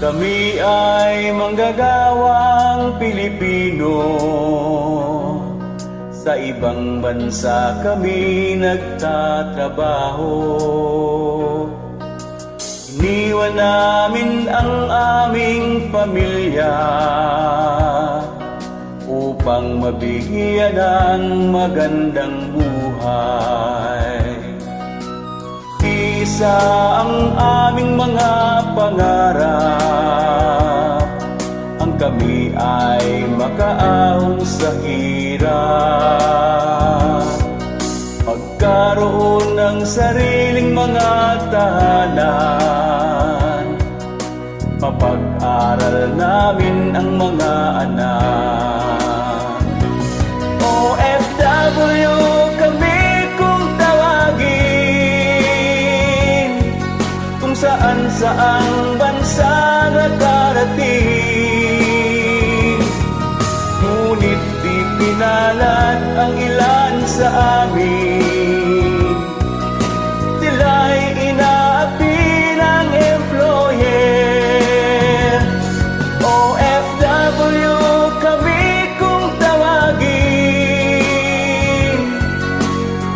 Kami ay manggagawang Pilipino, sa ibang bansa kami nagtatrabaho. Iniwan namin ang aming pamilya upang mabigyan ng magandang buhay. Isa ang aming mga pangarap, ang kami ay makaahon sa hirap, magkaroon ng sariling mga tahanan, mapag-aral namin ang mga anak. OFW kami kung tawagin, kung saan-saang bansa nakarating. Ngunit di pinalad ang ilan sa amin, sila'y inaapi ng employer. OFW kami kung tawagin,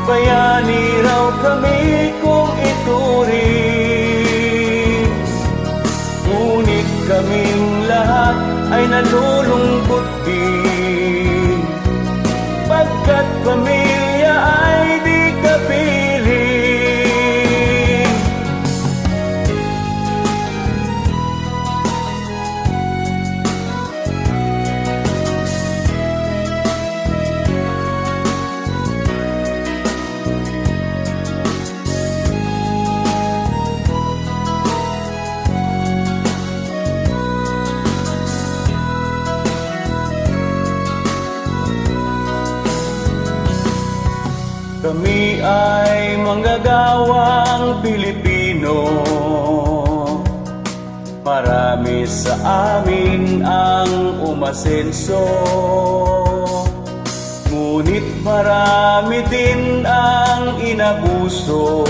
bayani raw kami kung ituring. Ngunit kaming lahat ay nalulungkot din, pagkat pamilya ay di kapiling. Kami ay manggagawang Pilipino, marami sa amin ang umasenso. Ngunit marami din ang inabuso,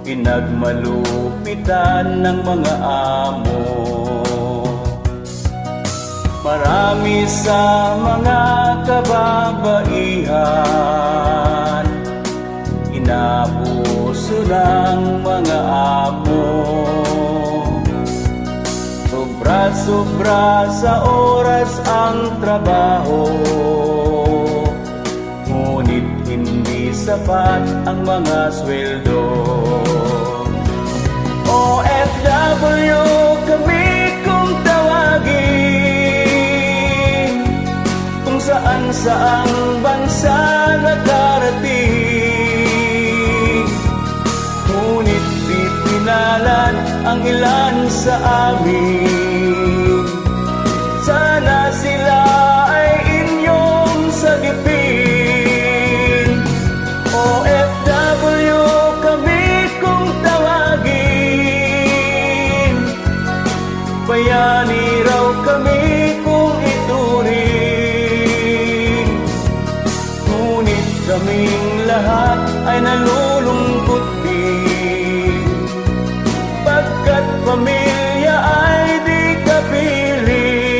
pinagmalupitan ng mga amo. Marami sa mga kababaihan, inabuso ng mga amo. Sobra-sobra sa oras ang trabaho, ngunit hindi sapat ang mga sweldo. OFW kami kung tawagin, kung saan-saang bansa nakarating. Ngunit di pinalad ang ilan sa amin, sana sila ay inyong sagipin. OFW kami kung tawagin, bayani raw kami kung ituring. Ngunit kaming lahat ay nalulungkot din, pagkat pamilya ay di kapiling.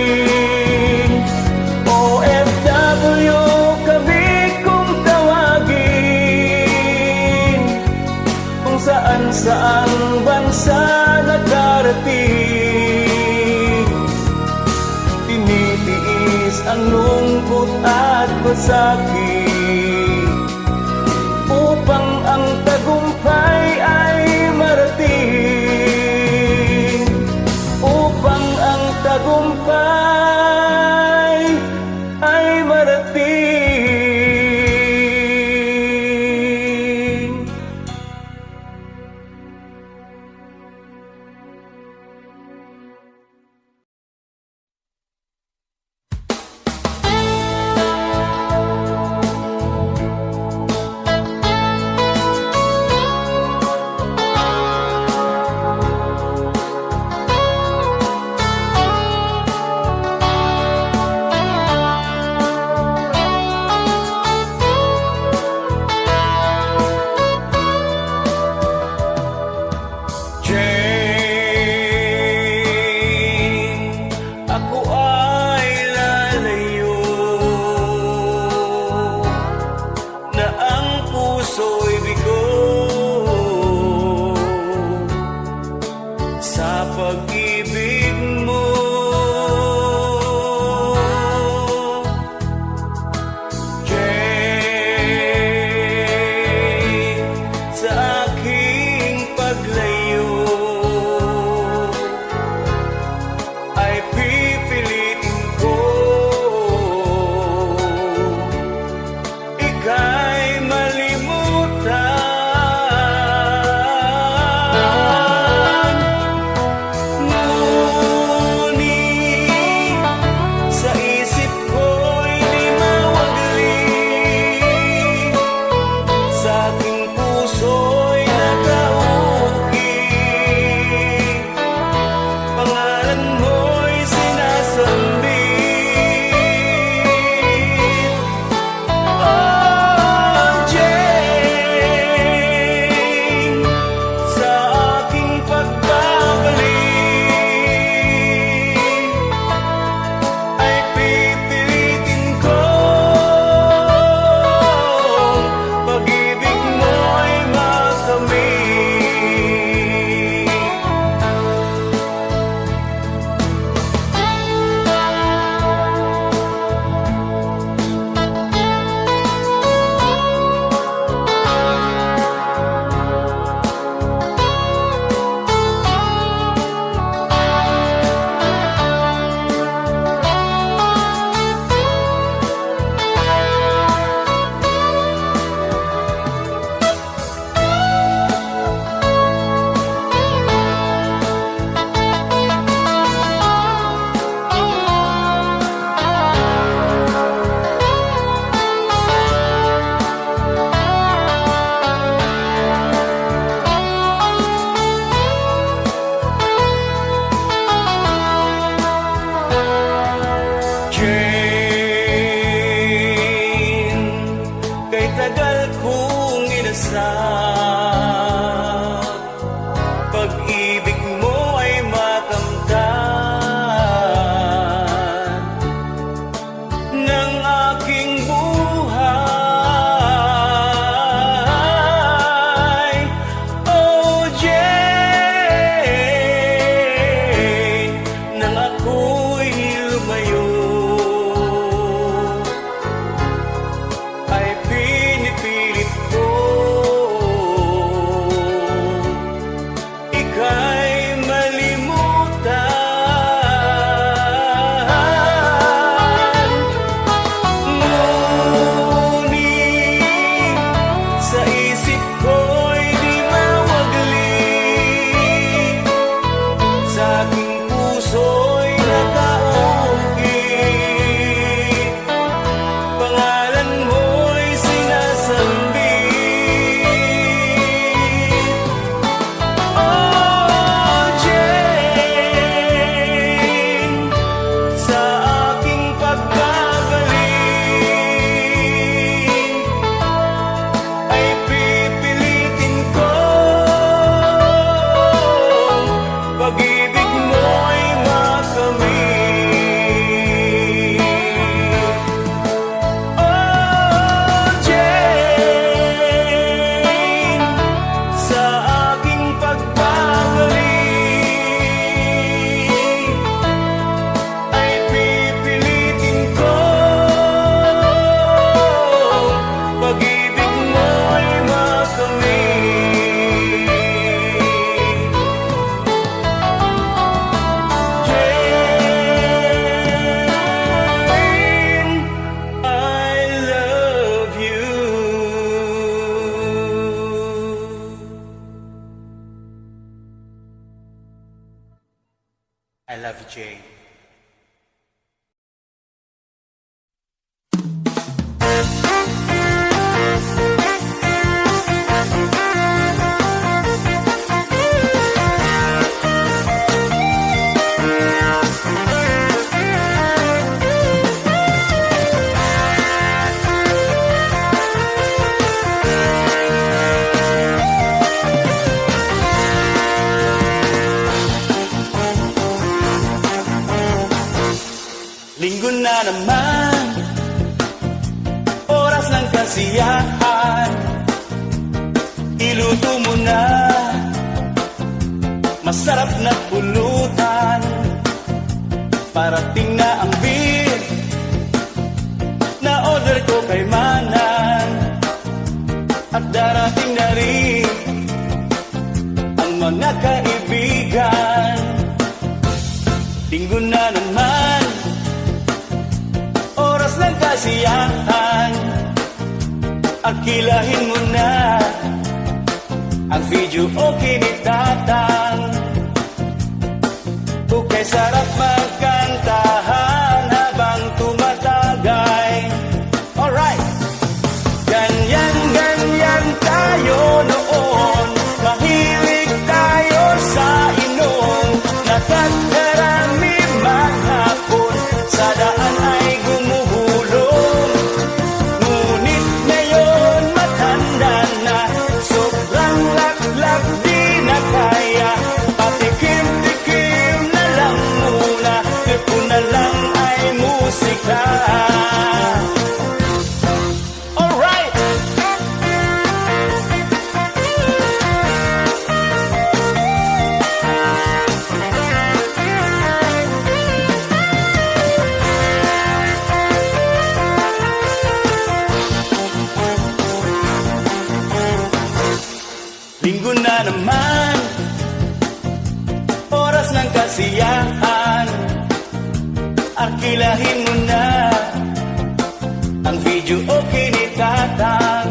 OFW kami kung tawagin, kung saan-saang bansa nakarating. Tinitiis ang lungkot at pasakit upang ang tagumpay ay marating, upang ang tagumpay ay marating. puso'y nakaukit, pangalan mo'y sinasambit. Oh, Jane, sa aking pagbabalik ay pipilitin ko, pag-ibig mo'y makamit. Oh, Jane, sa aking pagbabalik ay pipilitin ko, pag-ibig mo'y makamit. Jane, I love you. I love you, Jane. Linggo na naman, oras ng kasiyahan. Iluto mo na masarap na pulutan. Parating na ang beer na order ko kay Manang, at darating na rin ang mga kaibigan. Linggo na naman, oras ng kasiyahan. Akilahin mo na ang video o kinitatan. Kukay sarap magkantahan habang tumatagay. Alright! Ganyan tayo noon, mahilig tayo sa inom. Nakakarami maghapon, sa daan ay gumuhulong. Ngunit ngayon matanda na, sobrang laklak di na kaya. Patikim-tikim na lang muna, ito na lang ay musika. Alright! Linggo na naman, oras ng kasiyahan. Arkilahin mo na ang video o kinitatan.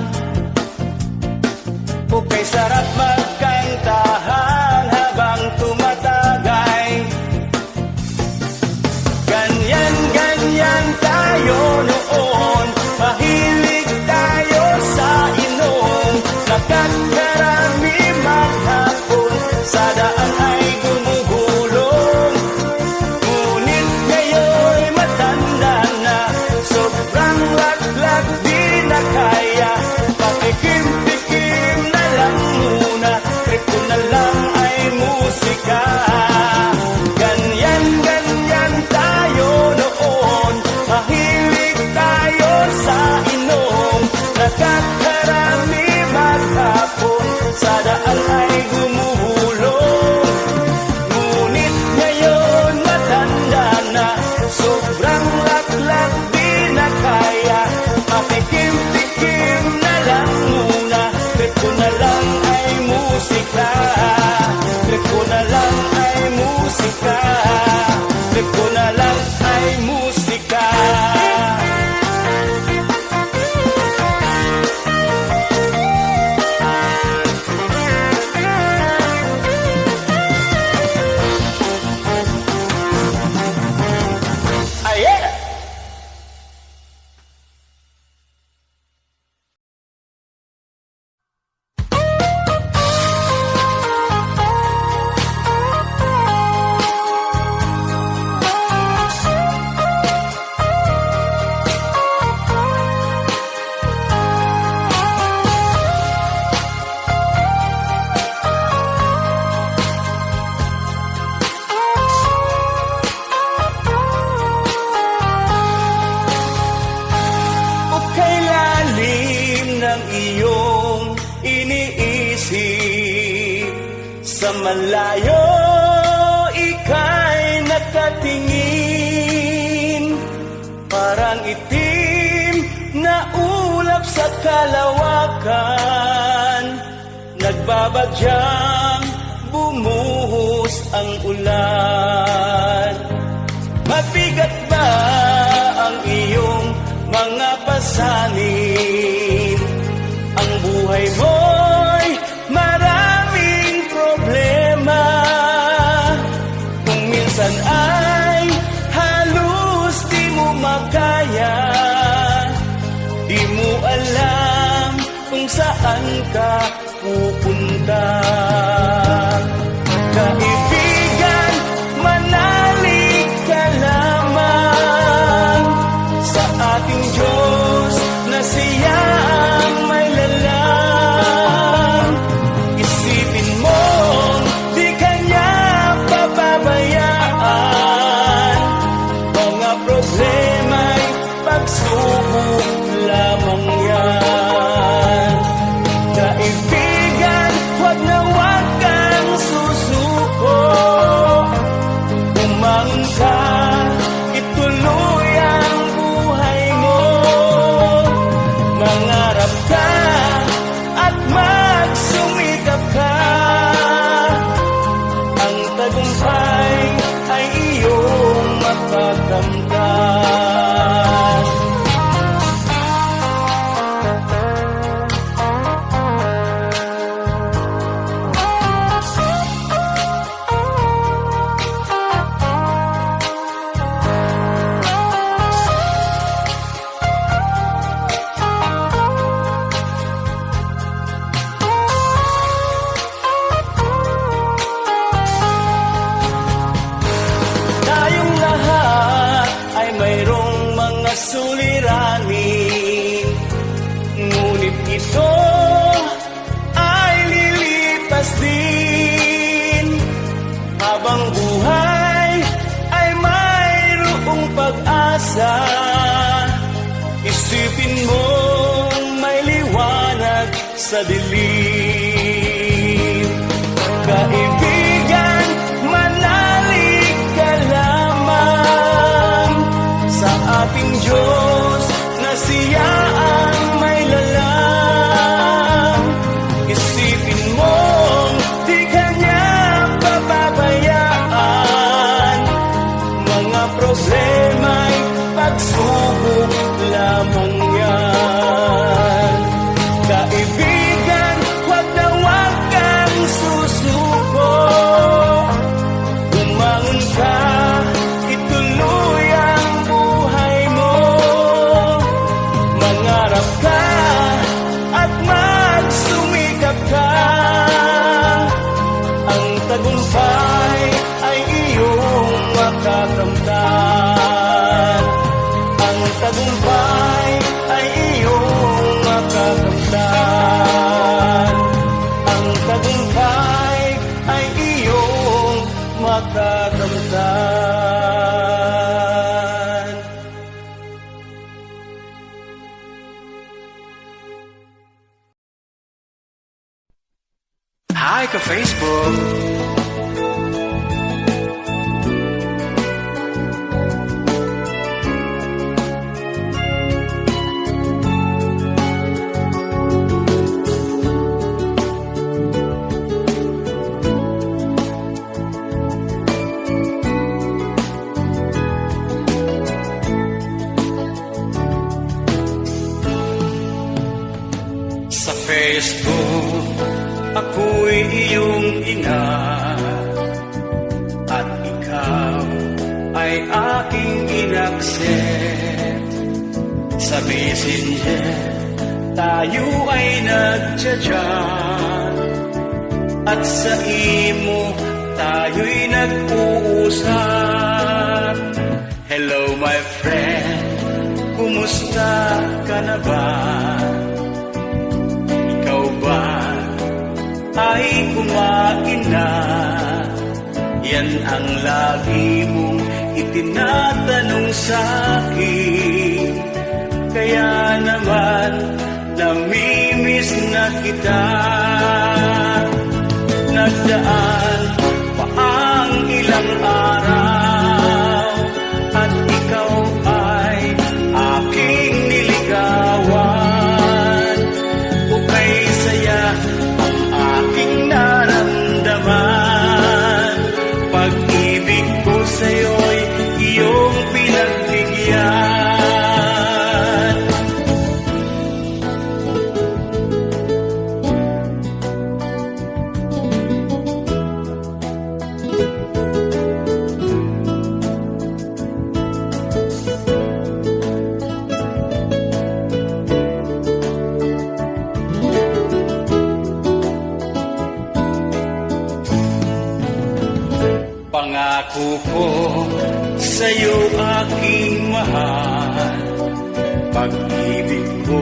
Kukay sarap magkantahan habang tumatagay. Ganyan tayo noon, mahilig tayo sa inom. Nakakarami maghapon, sa daan ay gumugulong. Ngunit ngayon matanda na, sobrang laklak di na kaya. Patikim-tikim na lang muna, ito na lang ay musika. Ganyan tayo noon, mahilig tayo malayo ika'y nakatingin, parang itim na ulap sa kalawakan. Nagbabadyang bumuhos ang ulan. Mabigat ba ang iyong mga pasanin? Ang buhay mo'y maraming problema. Kung minsan ay halos di mo makaya, di mo alam kung saan ka pupunta. Kaibigan, manalig ka lamang sa ating Diyos na siya ang may lalang. Isipin mo, di kanya pababayaan. Mga problema'y pagsubok lamang yan. Kaibigan, huwag na huwag kang susuko. Umangon ka, ituloy ang buhay mo. Mangarap ka at magsumikap ka. Ang tagumpay ay iyong matatamtan. Tayong lahat ay mayroong mga suliranin, ngunit ito ay lilipas din. Habang buhay ay mayroong pag-asa, isipin mong may liwanag sa dilim. Kaibigan, manalig ka lamang sa ating Diyos na siya ang may lalang. Isipin mong di kanya pababayaan. Mga problema'y pagsubok lamang yan. Kaibigan, huwag na huwag kang susuko. Umangon ka, ituloy ang buhay mo. Mangarap ka at magsumikap ka. Ang tagumpay ay iyong makakamtan. Ang tagumpay ay iyong makakamtan. Ang tagumpay ay iyong makakamtan. Hi ka Facebook. Sa Facebook, ako'y iyong ina, at ikaw ay aking in-accept. Sa Messenger, tayo ay nagchat-chat, at sa imo, tayo'y nag-uusap. Hello my friend, kumusta ka na ba? Ikaw ba ay kumain na? Yan ang lagi mong itinatanong sa'kin. Kaya naman namimiss na kita. Nagdaan sa'yo aking mahal, pag-ibig ko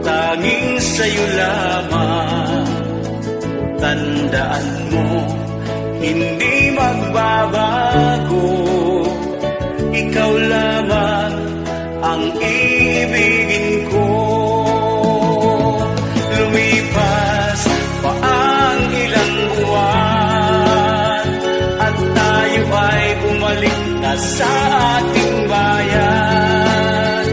tanging sa'yo lamang. Tandaan mo, hindi magbabago, ikaw lamang ang iibigin ko. Lumipas pa ang ilang buwan at tayo ay bumalik na sa ating bayan.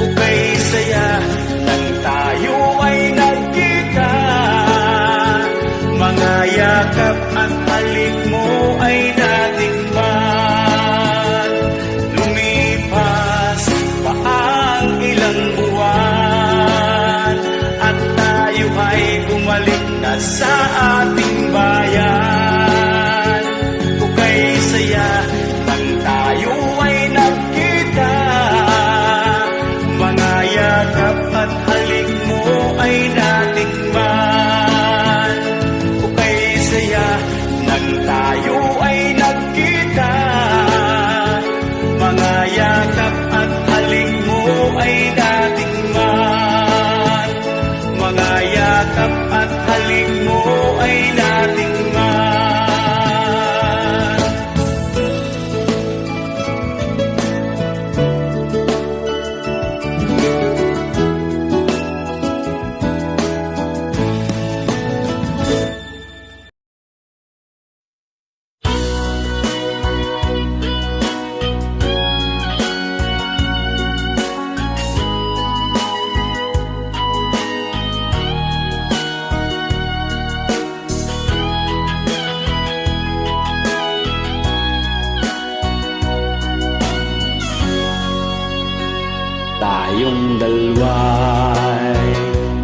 Ukay saya nang tayo ay nagkita, mga yakap at halik mo ay natikman. Lumipas pa ang ilang buwan at tayo ay bumalik na sa ating bayan. Ukay saya nang tayo ay nagkita, mga yakap at halik mo ay natikman. Ukay saya nang tayo ay nagkita, mga yakap at halik mo ay natikman. Mga yakap at halik mo ay natikman. Tayong dalawa'y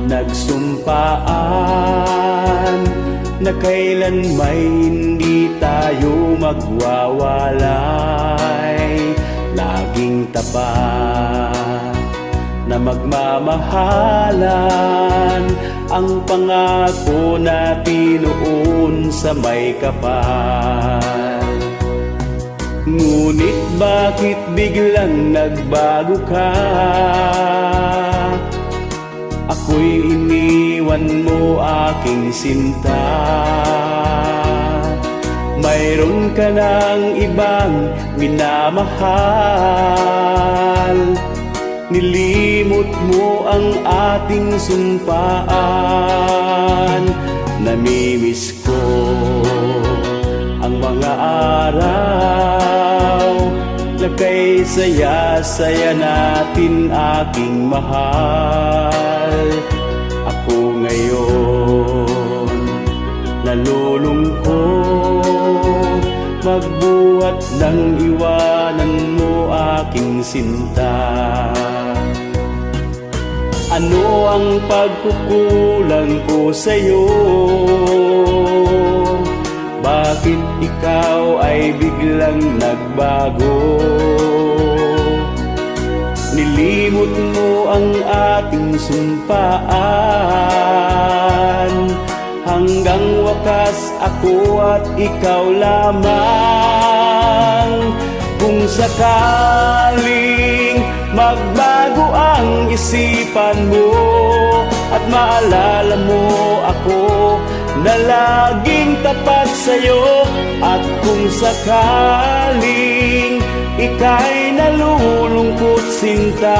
nagsumpaan na kailan may hindi tayo magwawalay. Laging tapat na magmamahalan, ang pangako natin noon sa may kapal. Ngunit bakit biglang nagbago ka? Ako'y iniwan mo aking sinta. Mayroon ka ng ibang minamahal, nilimot mo ang ating sumpaan. Namimiss ko ang mga araw na kay saya-saya natin aking mahal. Ako ngayon nalulungkot, magbuhat ng iwanan mo aking sinta. Ano ang pagkukulang ko sa'yo? Bakit ikaw ay biglang nagbago? Nilimot mo ang ating sumpaan, hanggang wakas ako at ikaw lamang. Kung sakaling magbago ang isipan mo at maalala mo ako na laging tapat sa'yo, at kung sakaling ika'y nalulungkot sinta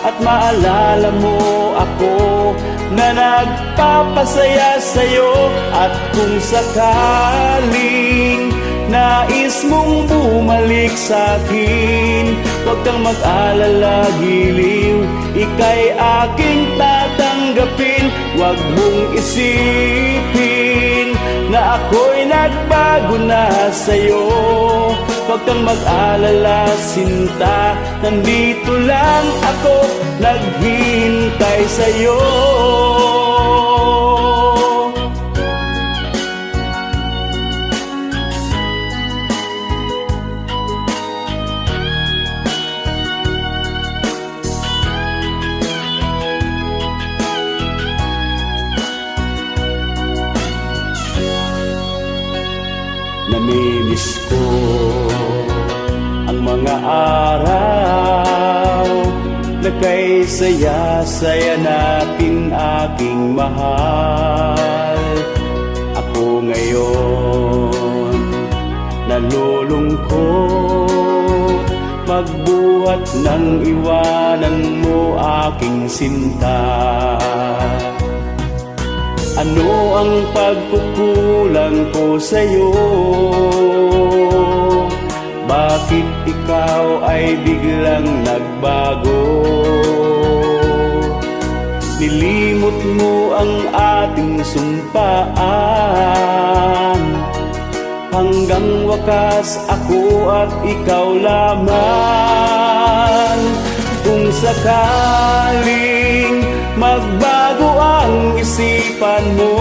at maalala mo ako na nagpapasaya sa'yo, at kung sakaling nais mong bumalik sa'kin, huwag kang mag-alala, giliw, ika'y aking tatanggapin. Huwag mong isipin na ako'y nagbago na sa'yo. Huwag kang mag-alala, sinta, nandito lang ako, naghihintay sa'yo. Namimiss ko mga araw na kay saya-saya natin aking mahal. Ako ngayon nalulungkot, magbuhat ng iwanan mo aking sinta. Ano ang pagkukulang ko sa'yo? Bakit ikaw ay biglang nagbago? Nilimot mo ang ating sumpaan, hanggang wakas ako at ikaw lamang. Kung sakaling magbago ang isipan mo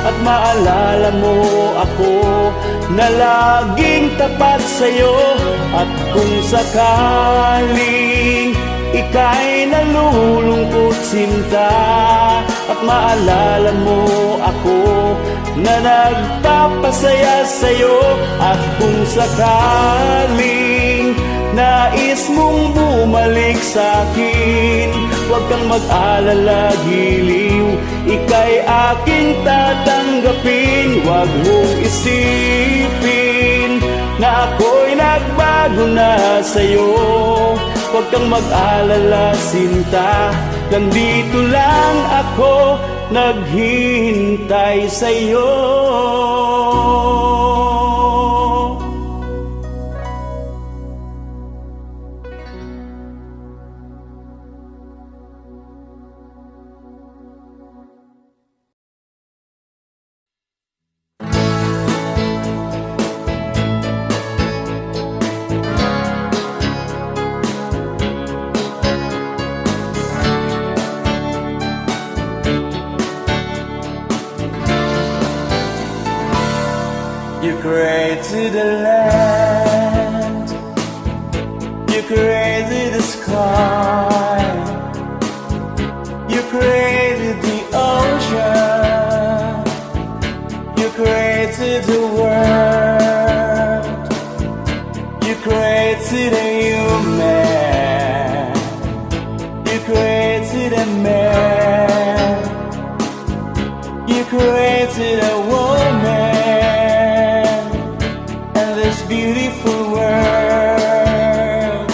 at maalala mo ako na laging tapat sa'yo, at kung sakaling ika'y nalulungkot sinta at maalala mo ako na nagpapasaya sa'yo, at kung sakaling nais mong bumalik sa'kin, huwag kang mag-alala, giliw, ika'y aking tatanggapin. Huwag mong isipin na ako'y nagbago na sa'yo. Huwag kang mag-alala, sinta, nandito lang ako naghihintay sa'yo. You created the land, you created the sky, you created the ocean, you created the world, you created a human, you created a man, you created a woman, beautiful world.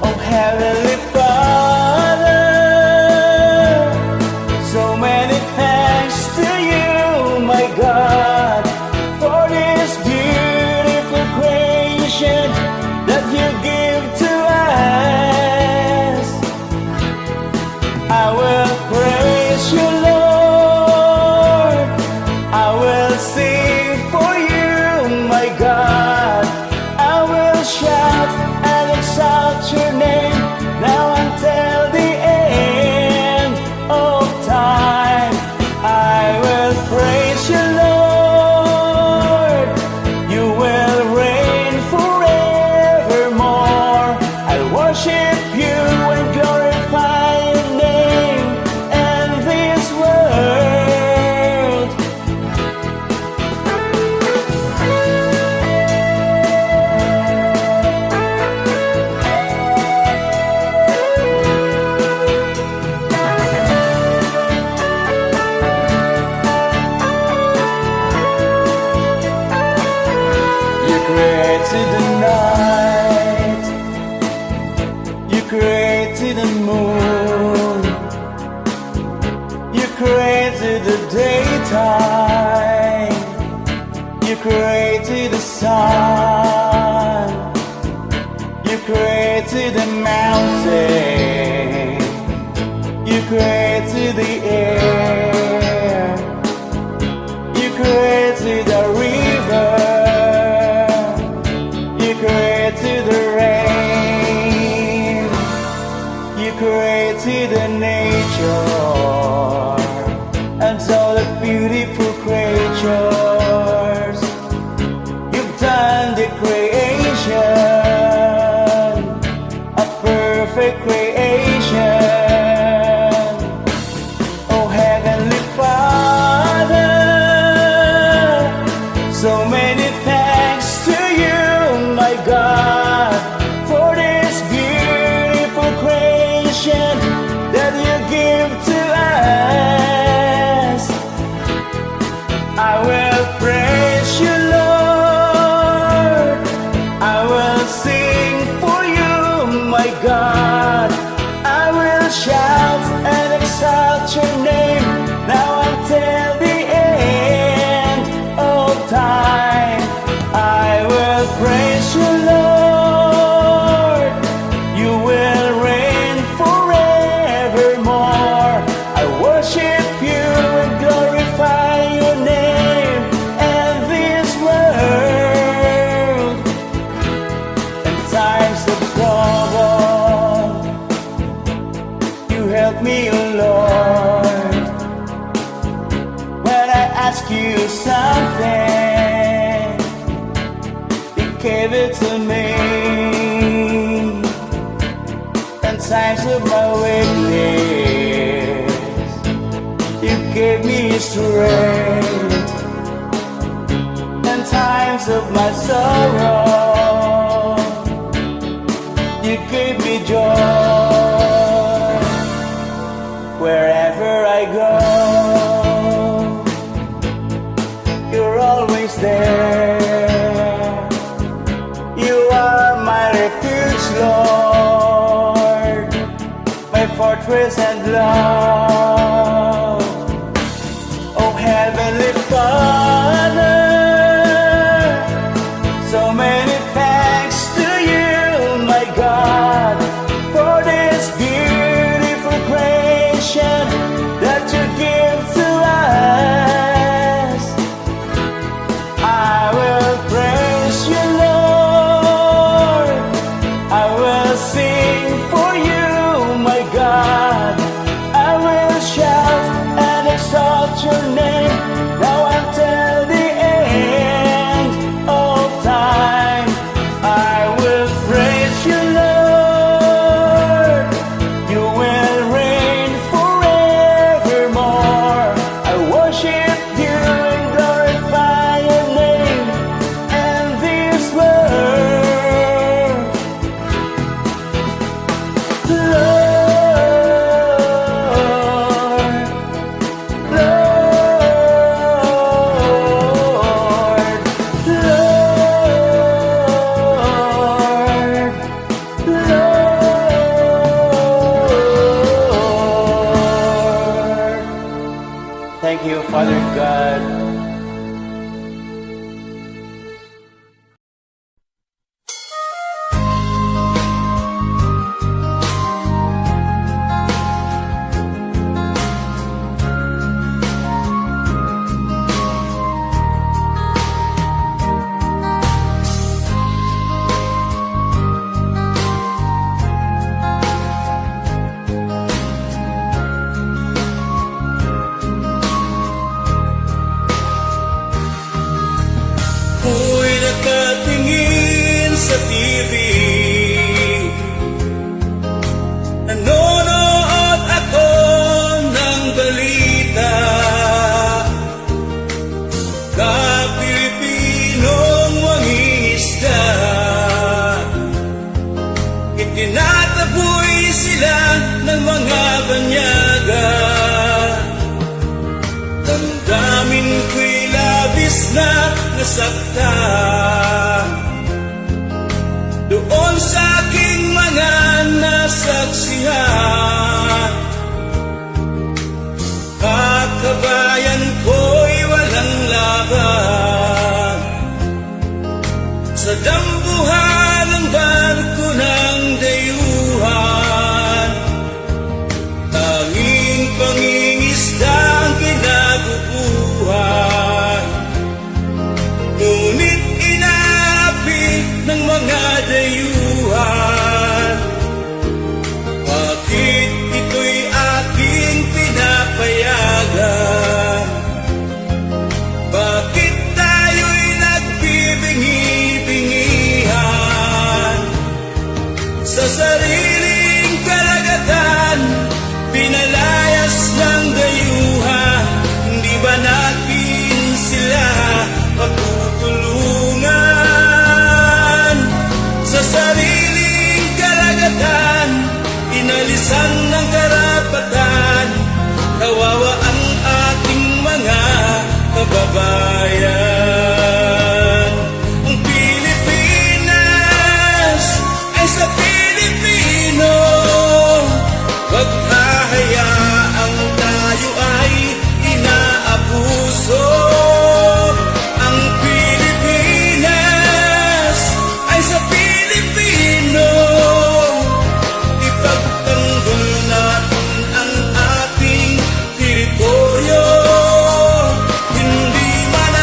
Oh Heavenly Father, so many thanks to you, my God, for this beautiful creation that you give to us. I will praise you, Lord, I will sing for you, my God, I will shout and exalt your name now until the end of time. I will praise you, Lord, you will reign forevermore. I'll worship you and glorify your name and this world. You created the night, you created the moon, you created the daytime, you created the sun, you created the mountain, you created the air, you created the river, you created the rain, you created the nature and all the beautiful creatures. You've done you something, you gave it to me. In times of my weakness, you gave me strength. In times of my sorrow, you gave me joy. Wherever I go, you're always there. You are my refuge, Lord, my fortress and love. Oh, Heavenly Father, so many thanks to you, my God, for this beautiful creation that you give to us. I will praise you, Lord. I will sing for you, my God. I will shout and exalt your name now until the end of time. I will praise you, Lord. You will reign forevermore. I worship you and glorify your name and this world. Lord, Lord. Thank you, Father God. Ako'y nakatingin sa TV, nanonood ako ng balita. Ka-Pilipinong mangingisda, itinataboy sila ng mga banyaga. Damdamin ko'y labis na nasaktan doon sa aking mga nasaksihan. At kabayan ko'y walang laban sa dambuhan ng barko ng dayuhan. Tanging pangingisda ang kinabubuhan, ngunit inaapi ng mga dayuhan. Bakit ito'y aking pinapayagan? Bakit tayo'y nagbibingi-bingihan? Sa sariling karagatan, pinalayas ng dayuhan. Hindi ba natin sila matutulungan? Sa sariling karagatan, inalisan ng karapatan. Kawawa ang ating mga kababayan. Ang Pilipinas ay sa Pilipino, wag hahayaang tayo ay inaabuso. Ang Pilipinas ay sa Pilipino, ipagtanggol natin ang ating teritoryo. Hindi man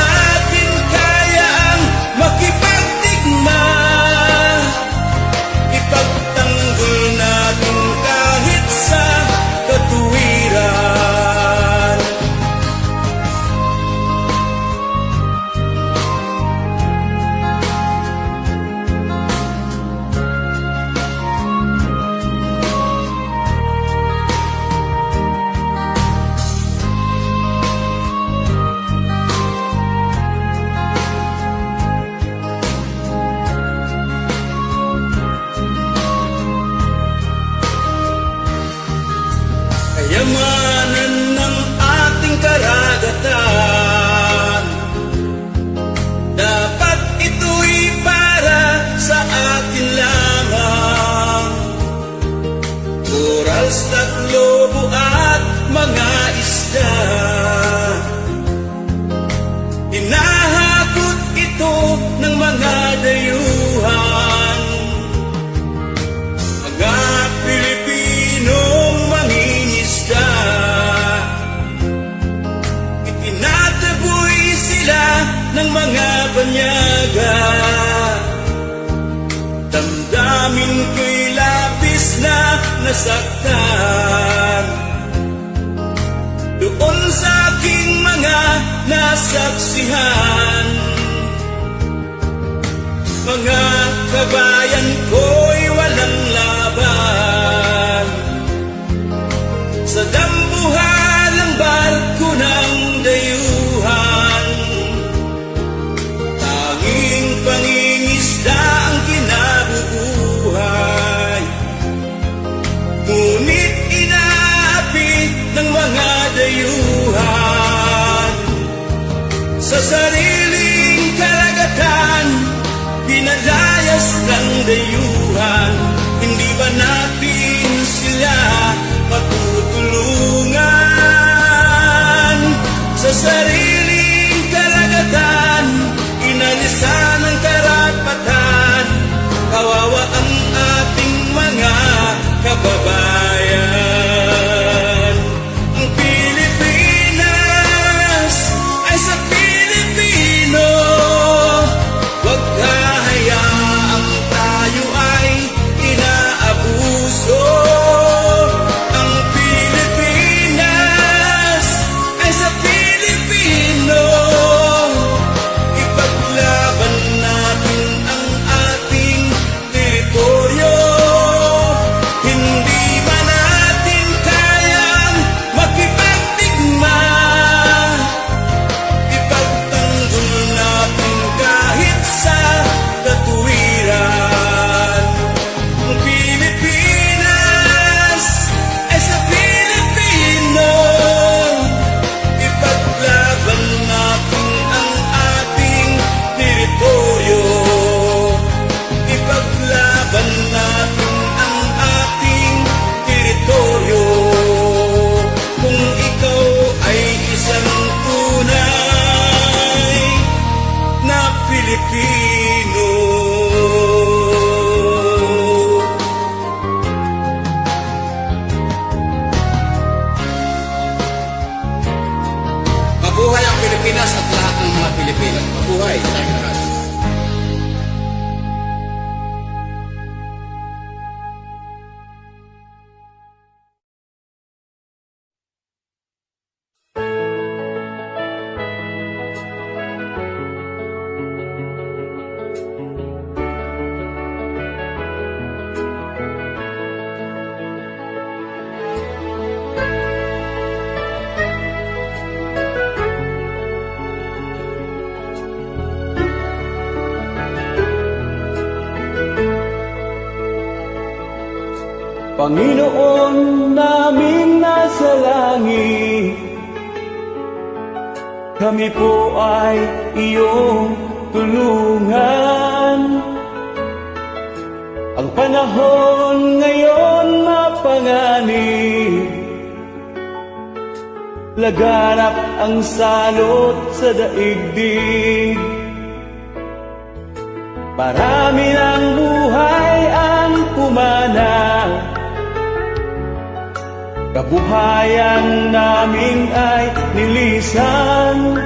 Damdamin ko'y labis na nasaktan. Doon sa aking mga nasaksihan, mga kabayan ko'y walang laban. Sa dambuhalang barko ng dayuhan, tanging pangingisda ang kinabubuhay. Ngunit inaapi ng mga dayuhan, sa sariling karagatan, pinalayas ng dayuhan. Hindi ba natin sila matutulungan? Sa sariling karagatan, inalisan ng karapatan. Kawawa ang ating mga kababayan. Ang Pilipinas ay sa Pilipino. Huwag hahayaang tayo ay inaabuso. Ang Pilipinas ay sa Pilipino. Ipaglaban natin ang ating teritoryo. Hindi ba natin kayang makipagdigma? Ipagtanggol natin kahit sa katuwiran. Ang Pilipinas ay sa Pilipino. Ipaglaban natin ang ating teritoryo. Ipaglaban natin ang ating teritoryo. Kung ikaw ay isang tunay na Pilipino. Mabuhay ang Pilipinas at lahat ng mga Pilipino. Mabuhay. Panginoon namin nasa langit, kami po ay iyong tulungan. Ang panahon ngayon mapanganib, laganap ang salot sa daigdig. Marami ng buhay ang pumana, kabuhayan namin ay nilisan.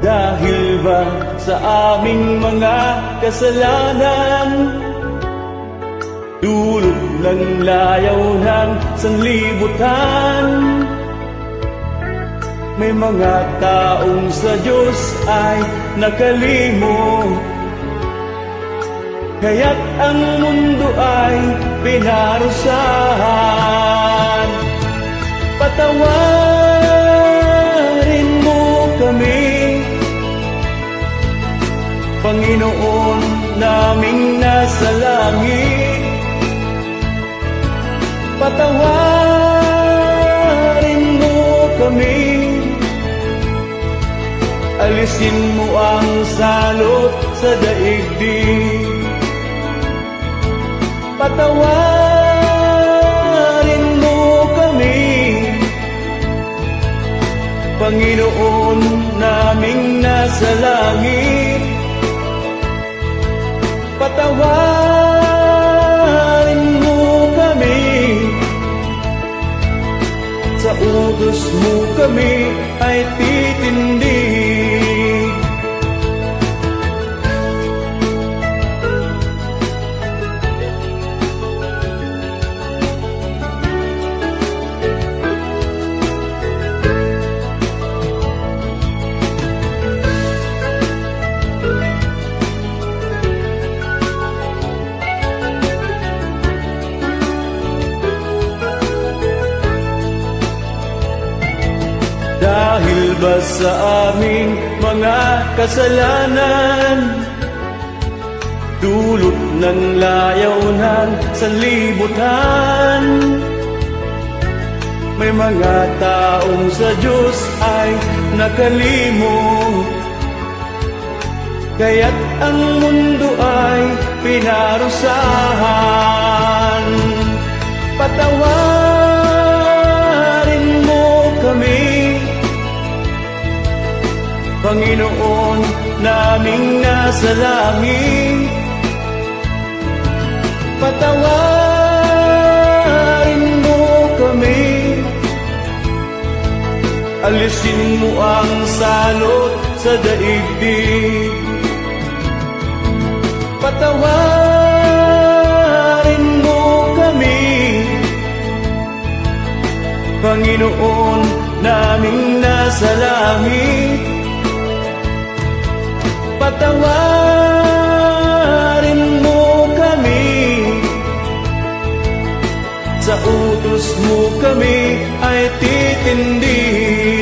Dahil ba sa aming mga kasalanan, dulot ng layaw ng sanlibutan. May mga taong sa Diyos ay nakalimot, kaya't ang mundo ay pinarusahan. Patawarin mo kami, Panginoon naming nasa langit. Patawarin mo kami, alisin mo ang salot sa daigdig. Patawarin mo kami, Panginoon naming nasa langit. Patawarin mo kami, sa utos mo kami ay titindig. Palibas sa aming mga kasalanan, dulot ng layaw ng sanlibutan. May mga taong sa Diyos ay nakalimot, kaya't ang mundo ay pinarusahan. Patawarin mo kami, Panginoon naming nasa langit. Patawarin mo kami, alisin mo ang salot sa daigdig. Patawarin mo kami, Panginoon naming nasa langit. Patawarin mo kami, sa utos mo kami ay titindig.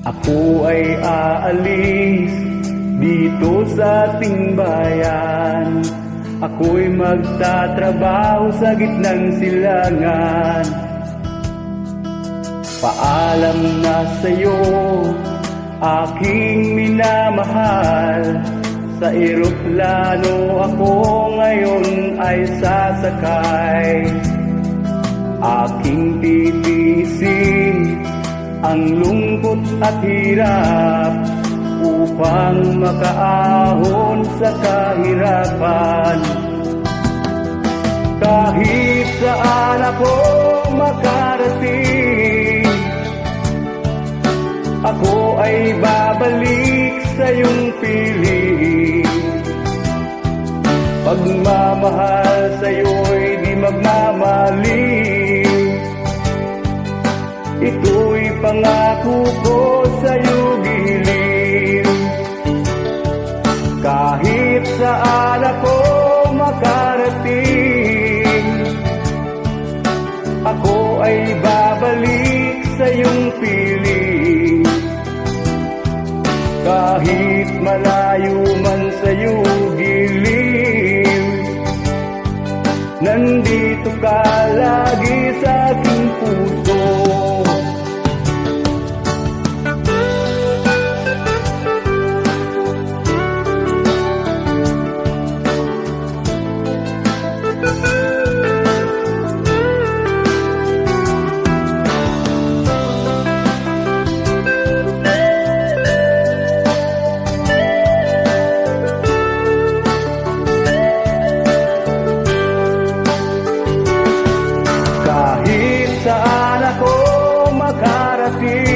Ako ay aalis dito sa ating bayan. Ako'y magtatrabaho sa gitnang silangan. Paalam na sa'yo, aking minamahal. Sa eroplano ako ngayon ay sasakay. Aking titiisin ang lungkot at hirap upang makaahon sa kahirapan. Kahit saan ako makarating, ako ay babalik sa iyong piling. Pagmamahal sa iyo'y di magmamaling. Ito'y pangako ko sa'yo giliw. Kahit saan ako makarating, ako ay babalik sa iyong piling. Kahit malayo man sa'yo giliw, nandito ka lagi sa aking puso. Saan ako makarating,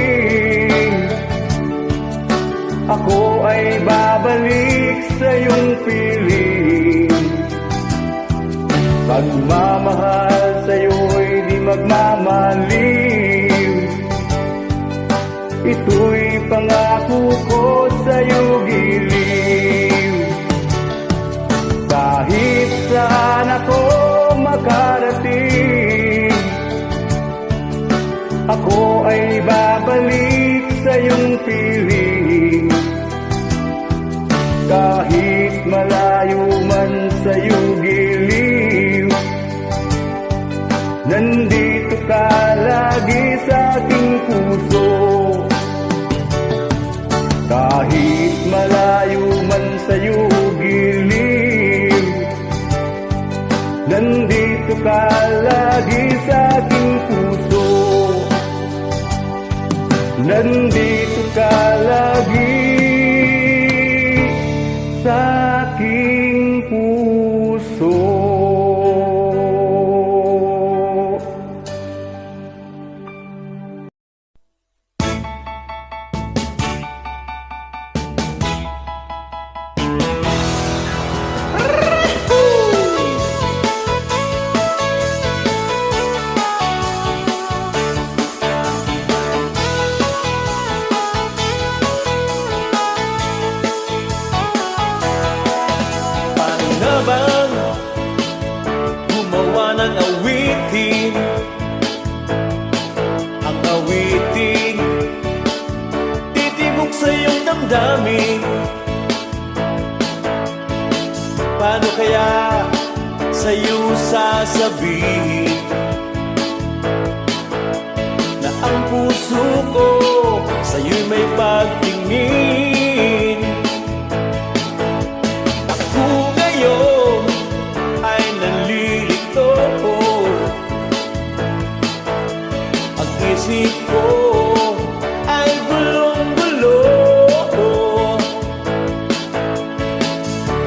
ako ay babalik sa iyong piling. Pagmamahal sa iyo'y di magmamaliw. Ito'y pangako ko sa iyo giliw. Kahit saan ako makarating, ako ay babalik sa iyong piling. Kahit malayo man sa iyong giliw, Nandito ka lagi sa aking puso. Paano na bang gumawa ng awitin? Ang awitin titibok sa iyong damdamin. Paano kaya sa'yo sasabihin na ang puso ko sa'yo'y may pagtingin? Ako ngayon ay nalilito, ang isip ko ay gulong-gulo.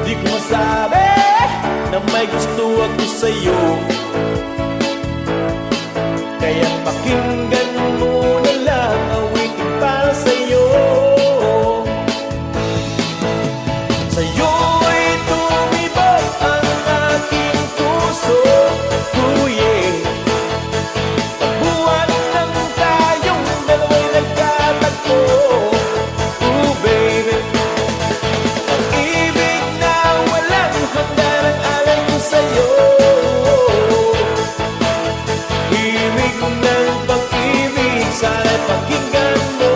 Di ko masabi na may gusto ako sa'yo, kaya pakinggan mo na lang awitin para sa'yo. Sa'yo'y tumibok ang aking puso, oh yeah. Pagbuwan ng tayong dalawa'y nagkatagpo, oh baby. Pag-ibig na walang hanggan ang alay ko sa'yo. Himig ng pag-ibig, sana'y pakinggan mo.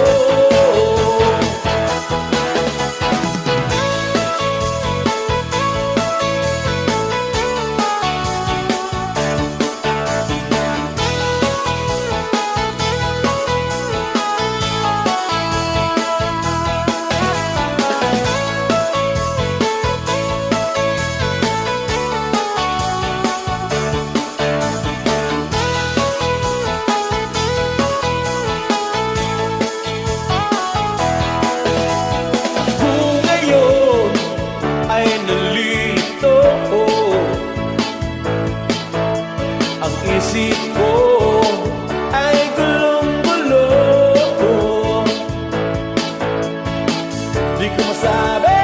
Kung ngayon ay nalilito, ang isip ko ay gulong-gulo. Di ko masabi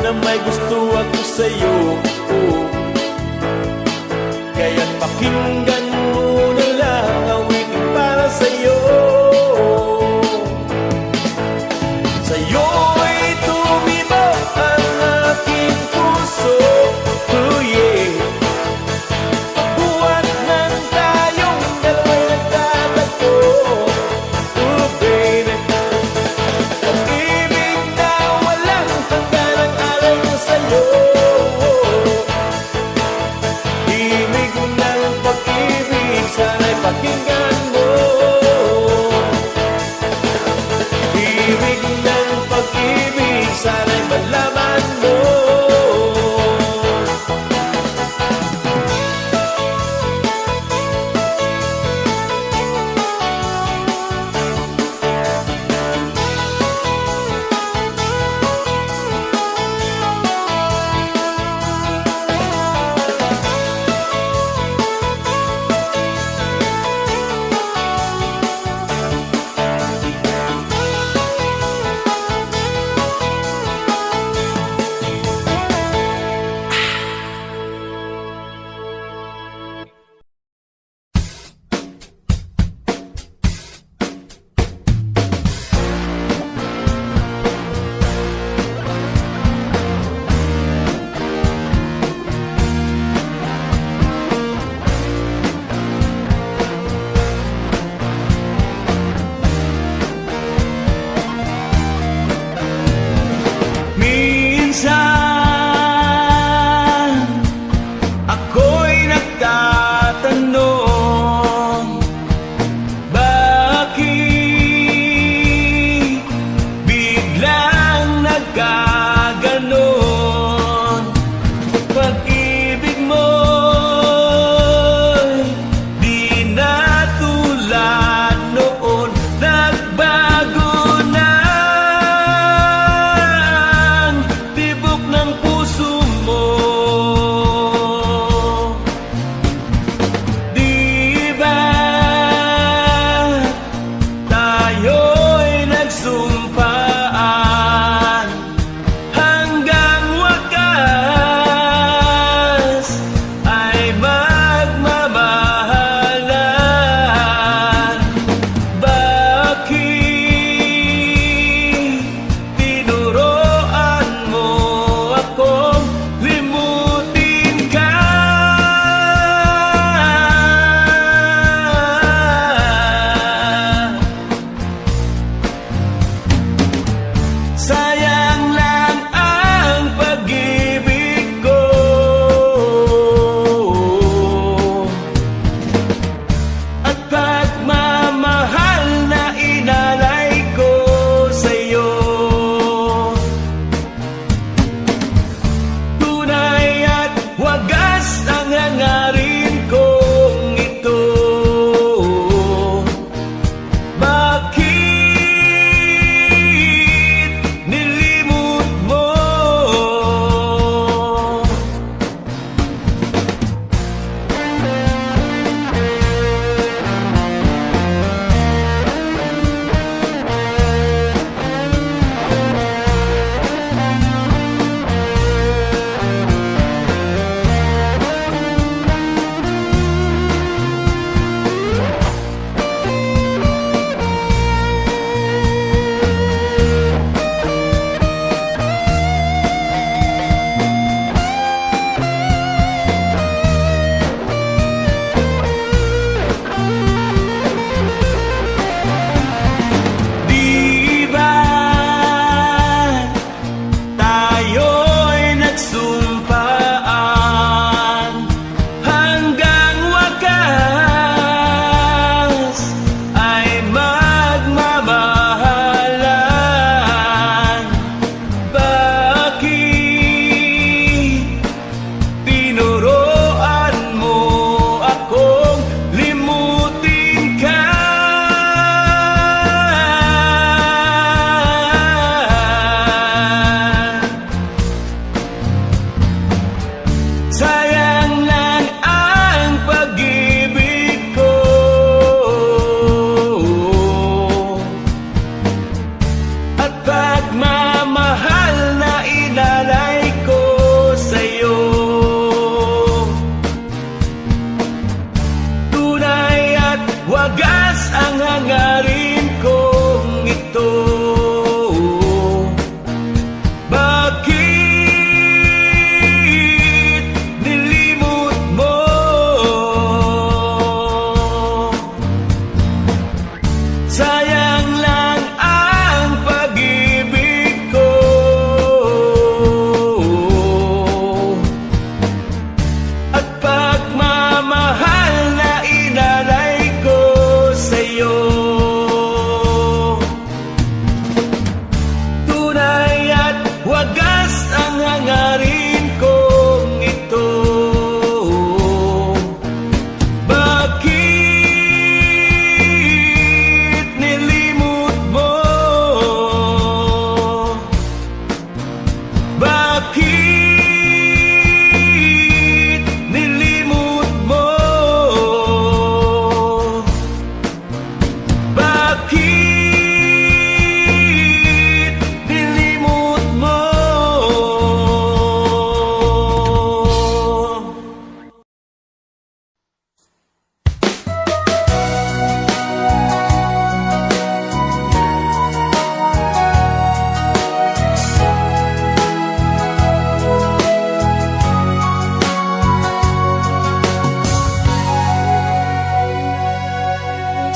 na may gusto ako sa'yo, kaya't pakinggan mo na lang awitin para sa'yo. Sa'yo'y tumibok ang aking puso, oh yeah. Pagbuwan ng tayong dalawa'y nagtatagpo, oh baby. Pag-ibig na walang hanggan ang alay ko sa'yo. Himig ng pag-ibig,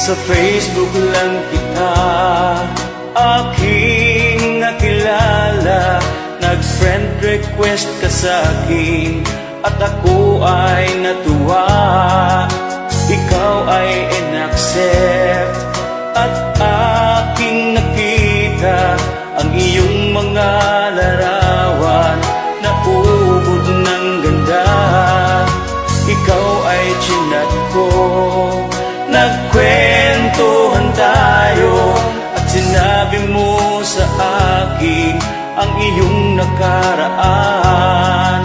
Sa Facebook lang kita aking nakilala, nag-friend request ka sa'kin at ako ay natuwa. Ikaw ay in-accept at aking nakita ang iyong mga larawan na ubod ng ganda. Ikaw ay chinat ko, nagkwentuhan tayo at sinabi mo sa akin ang iyong nakaraan.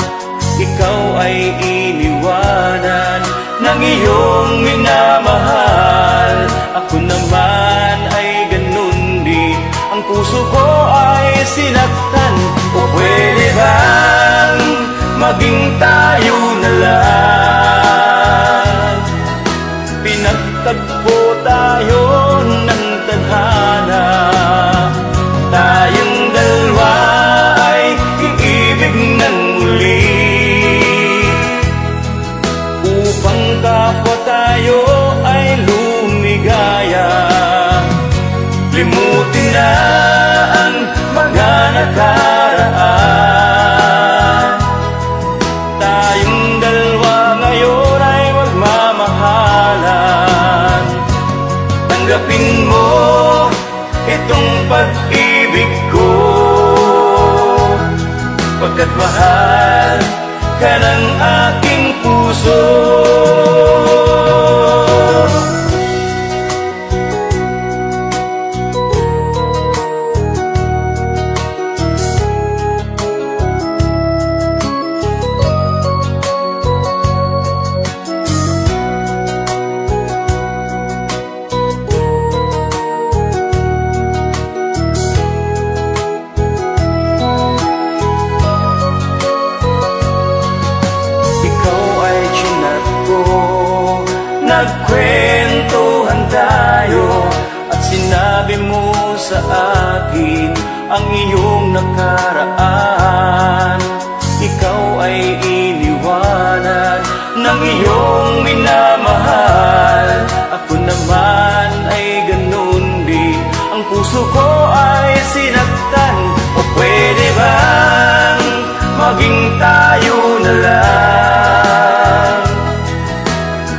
Ikaw ay iniwanan ng iyong minamahal. Ako naman ay ganun din, ang puso ko ay sinaktan. O pwede bang maging tayo na lang? Pinagtagpo tayo ng tadhana, tayong dalawa ay iibig ng muli. Upang kapwa tayo ay lumigaya, limutin na ang mga nakaraan. Tayong dalawa ngayon ay magmamahalan. Tanggapin mo itong pag-ibig ko, pagkat mahal ka ng aking puso. Nagkwentuhan tayo at sinabi mo sa akin ang iyong nakaraan. Ikaw ay iniwanan ng iyong minamahal. Ako naman ay ganun din, ang puso ko ay sinaktan. O pwede bang maging tayo na lang?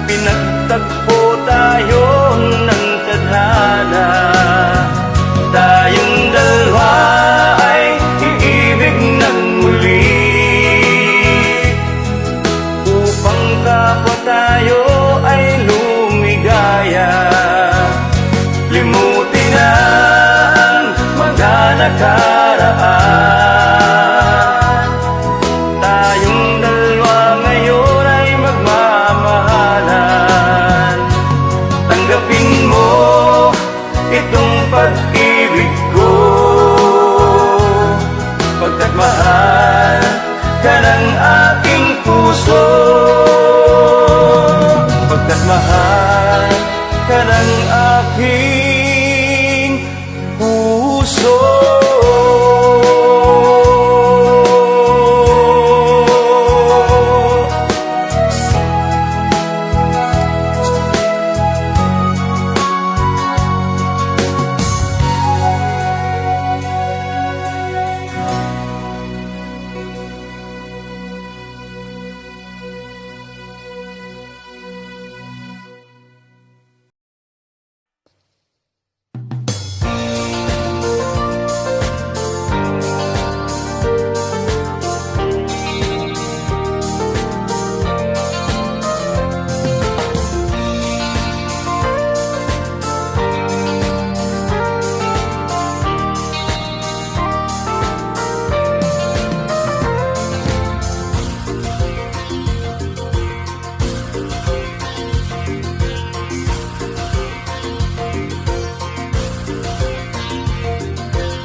Pinagtagpo tayo ng tadhana, tayong dalawa ay iibig ng muli. Upang kapwa tayo ay lumigaya, limutin na ang mga nakaraan. Tayong dalawa ngayon ay magmamahalan. Tanggapin mo itong pag-ibig ko, pagkat mahal ka ng aking puso. Pagkat mahal ka ng aking puso.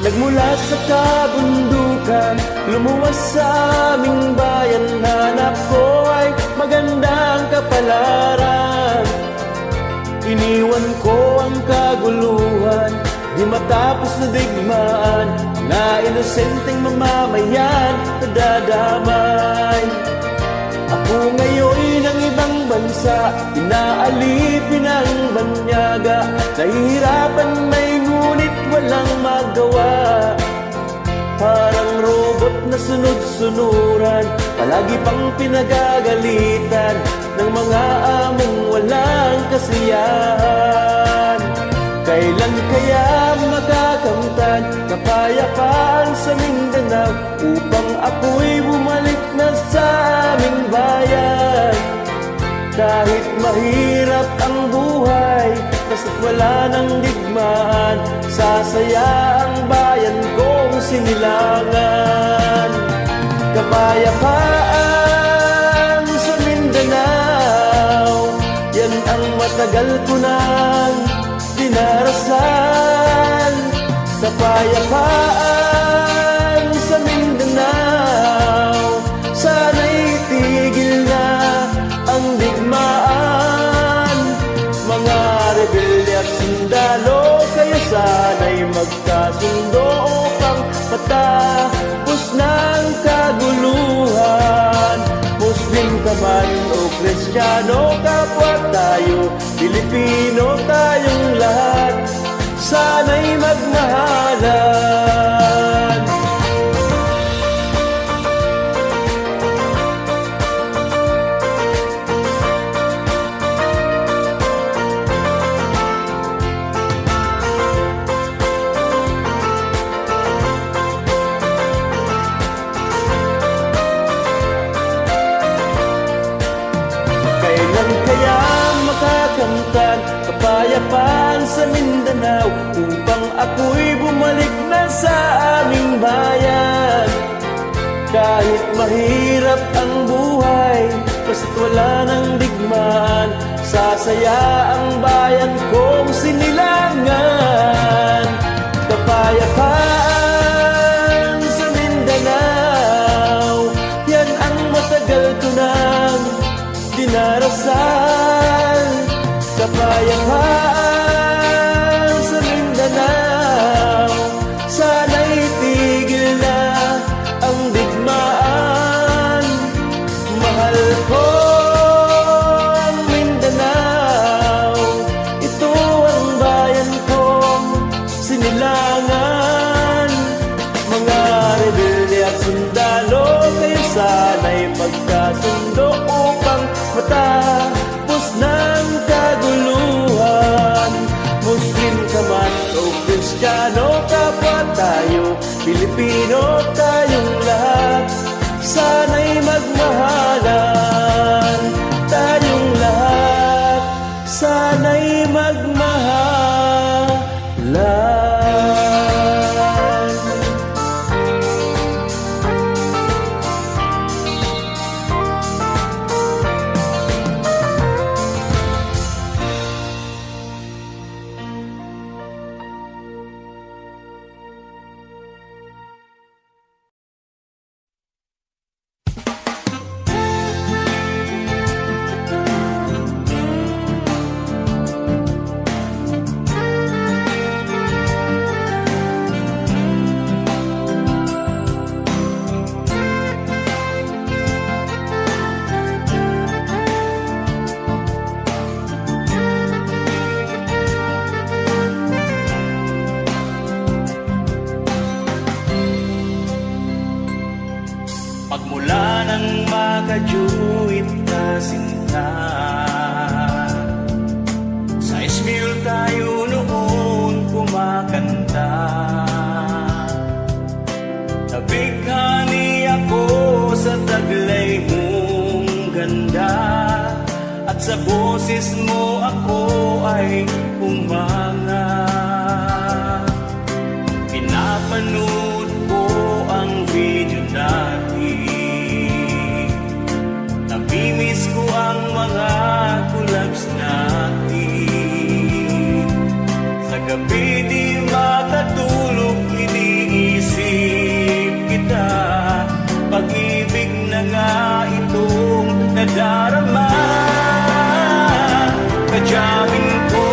Nagmula sa kabundukan, lumuwas sa aming bayan. Hanap ko ay magandang kapalaran. Iniwan ko ang kaguluhan, di matapos na digmaan, na inosenteng mamamayan nadadamay. Ako ngayon ng ibang bansa, inaalipin ang banyaga. Nahihirapan may ngunit walang magawa. Parang robot na sunod-sunuran, palagi pang pinagagalitan ng mga among walang kasiyahan. Kailan kaya makakamtan kapayapaan sa Mindanao upang ako'y bumalik na sa aming bayan? Kahit mahirap ang buhay, basta't wala ng digmaan, sasaya ang bayan kong sinilangan. Kapayapaan sa Mindanao, yan ang matagal ko nang dinarasal. Kapayapaan sa Mindanao, sana'y tigil na ang digmaan. Mga rebelde at sundalo, kayo sana'y magkasundo upang matapos ng kaguluhan. Muslim ka man o Kristiyano, kapwa tayo, Pilipino tayong lahat, sana'y magmahalan. Kailan kaya makakamtan kapayapaan sa Mindanao upang ako'y bumalik na sa aming bayan? Kahit mahirap ang buhay, basta't wala ng digmaan, sasaya ang bayan kong sinilangan. Kapayapaan sa Mindanao, yan ang matagal ko nang dinarasal. Kapayapaan sa Mindanao, sana'y tigil na ang digmaan. Mahal ko ang Mindanao, ito ang bayan kong sinilangan. Mga rebelde at sundalo, kayo sana'y magkasundo upang matapos ng kaguluhan. Muslim ka man o Kristiyano, kapwa tayo, Pilipino tayong lahat, sana'y magmahalan. Tayong lahat, sana'y magmahalan. Pagmula ng makajuit na sinta, sa Ismail tayo noon kumakanta. Nabighani ako sa taglay mong ganda, at sa boses mo ako ay umanga. Pinapanood ko ang video natin, namimiss ko ang mga collabs natin. Sa gabi di makatulog, iniisip kita, pag-ibig na nga itong nadarama. Kajamin ko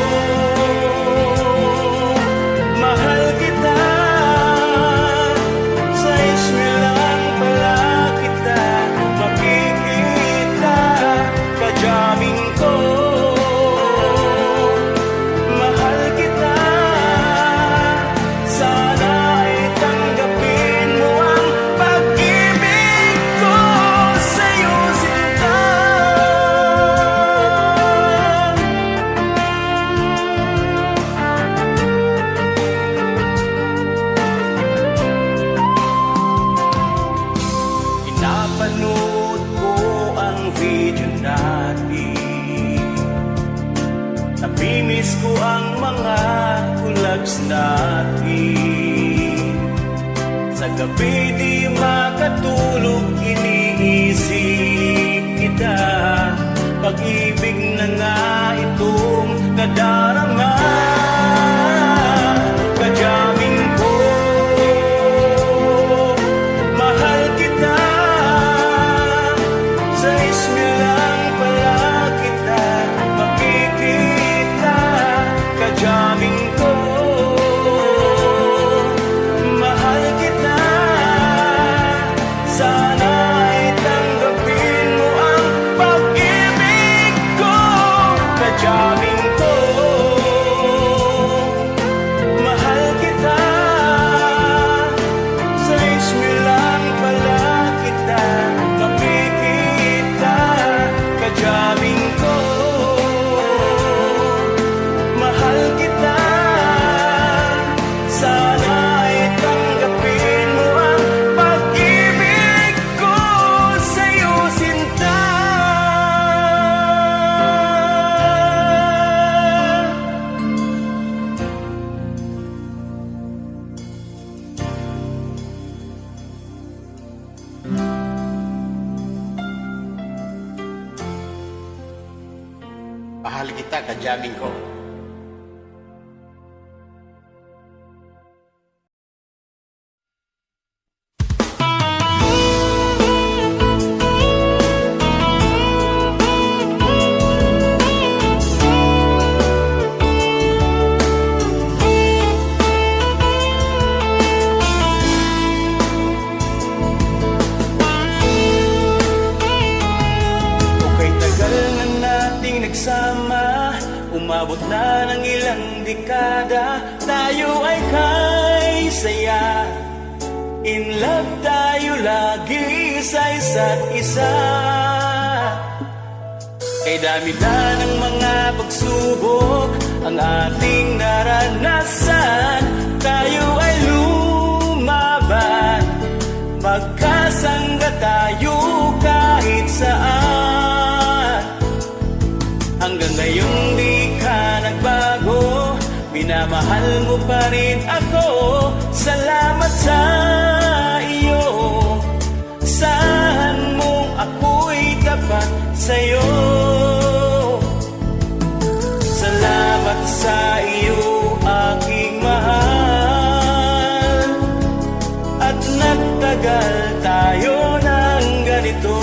natin. Sa gabi di makatulog, iniisip kita. Pag-ibig na nga itong nadarama. Kadyaming ko, mahal kita. Sa ismi lang pala kita makikita. Kadyaming ko, mahal kita. Sana ay tanggapin mo ang pag-ibig ko. Kadyaming ko, mahal kita. Sa ismi lang pala kita makikita. Kadyaming ko, mahal kita. Sana ay tanggapin mo ang pag-ibig ko sa'yo, sinta. Mahal kita, kadyaming ko. Okay, tagal na nating nagsama. Umabot na ng ilang dekada. Tayo ay kay saya. In love tayo lagi sa isa't isa. Kay dami na ng mga pagsubok ang ating naranasan. Tayo ay lumaban, magkasangga tayo kahit saan. Hanggang ngayon di ka nagbago, minamahal mo pa rin ako. Salamat sa iyo, saan mong ako'y tapat sa'yo. Salamat sa iyo, aking mahal. At nagtagal tayo ng ganito.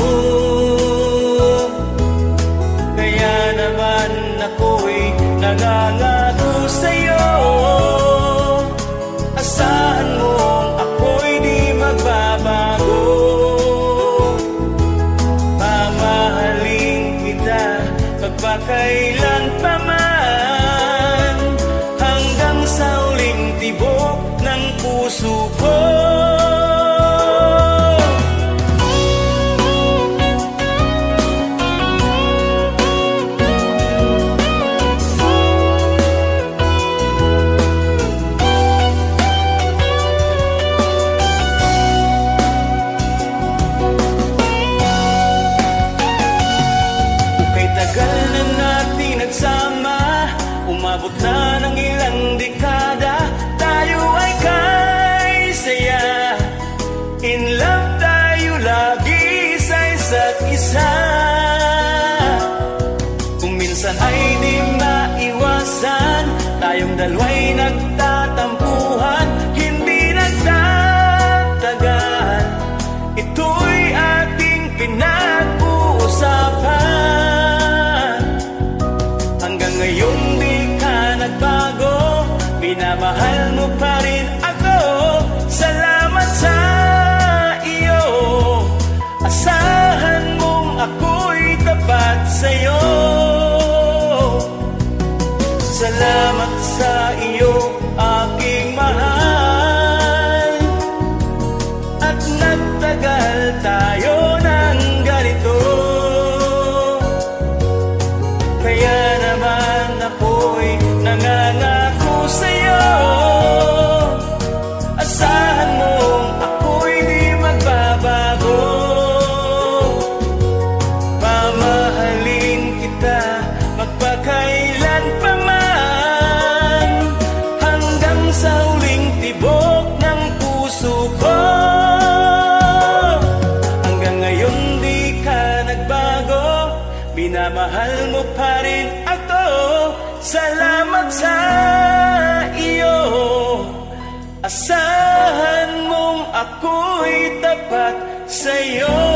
Kaya naman ako'y nangangako sa'yo. Asahan mong ako'y di magbabago. Mamahalin kita pagpakailan pa man, hanggang sa uling tibok ng puso ko. Tagal na natin nagsama, umabot na ng ilang dekada. Tayo ay kay saya. Asahan mong ako'y tapat sa'yo.